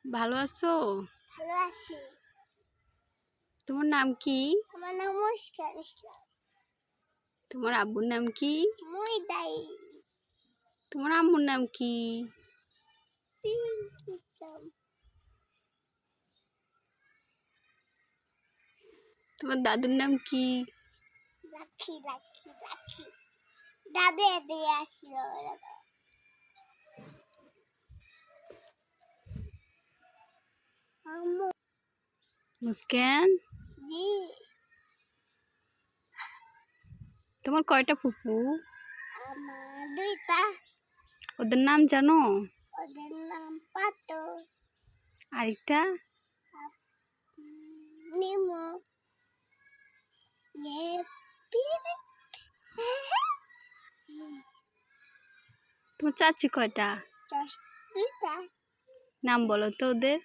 ভালো আছো? ভালো আছি। তোমার নাম কি? আমার নাম মুস্কান ইসলাম। তোমার আব্বুর নাম কি? মুইদাই তোমার আম্মুর নাম কি? ইসলাম। তোমার দাদুর নাম কি? Lucky lucky lucky. দাদু এদিকে আসলো। আম্মু। মুস্কান, জি। তোমার কয়টা ফুপু? আমার দুইটা। ওদের নাম জানো? ওদের নাম পাতো। আরেকটা? নিমো। তোমার চাচি কয়টা? দুইটা। নাম বলো তো ওদের।